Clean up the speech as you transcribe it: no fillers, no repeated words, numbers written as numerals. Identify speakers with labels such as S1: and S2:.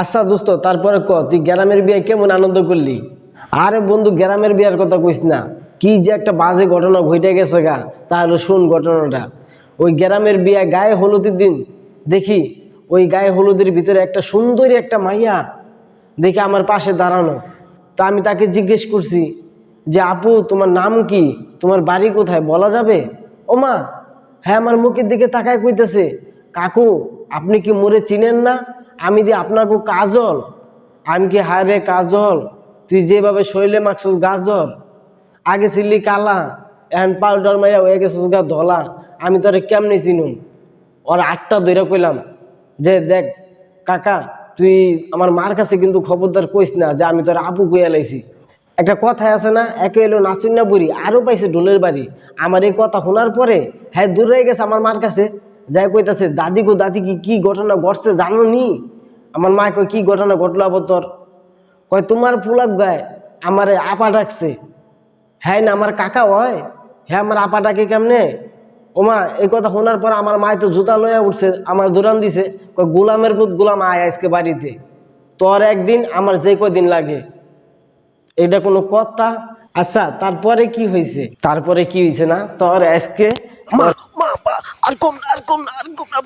S1: আচ্ছা দোস্ত, তারপরে তুই গ্রামের বিয়ে কেমন আনন্দ করলি? আরে বন্ধু, গ্রামের বিয়ার কথা কইস না, কি যে একটা বাজে ঘটনা ঘটে গেছে গা। তাহলে শুন ঘটনাটা। ওই গ্রামের বিয়ে গায়ে হলুদের দিন দেখি, ওই গায়ে হলুদের ভিতরে একটা সুন্দরী একটা মাইয়া দেখে আমার পাশে দাঁড়ানো। তা আমি তাকে জিজ্ঞেস করছি যে আপু, তোমার নাম কি, তোমার বাড়ি কোথায়, বলা যাবে? ও মা, হ্যাঁ, আমার মুখের দিকে তাকায় কইতেছে, কাকু আপনি কি মোরে চিনেন না? আমি যে আপনাকে কাজল। আমি কি, হায় রে কাজল, তুই যেভাবে শরীরে মাখছিস গাজর, আগে ছিলি কালা, এখন পাউডার মাইয়া হয়ে গেছিস গা ধলা, আমি তোরে কেমনি চিনুম? ওর আটটা ধইরা কইলাম যে দেখ কাকা, তুই আমার মার কাছে কিন্তু খবরদার কইস না যে আমি তোর আপু কইয়া লাইছি। একটা কথায় আছে না, একে এলো নাচুন না বুড়ি, আরও পাইছে ঢোলের বাড়ি। আমার এই কথা শোনার পরে হ্যাঁ দূর হয়ে গেছে আমার মার কাছে, যাই কইতাছে দাদি গো দাদি, কি ঘটনা ঘটছে জানো নি? আমার মা কই কি ঘটনা ঘটলো আবার তোর? কয় তোমার পোলাক গায়ে আমার আপা ডাকছে। হ্যাঁ না আমার কাকা হয়, হ্যাঁ আমার আপা ডাকে কেমনে? ওমা, এই কথা শোনার পর আমার মায় তো জুতা লইয়া উঠছে, আমার দৌড়ান দিছে, কয় গোলামের পুত গোলাম আয় আজকে বাড়িতে, তোর একদিন আমার যে কদিন লাগে। এটা কোনো কথা? আচ্ছা তারপরে কি হয়েছে? তারপরে কি হয়েছে না তোর আজকে? মা মা, আর কম না, আর কম না, আর কম না।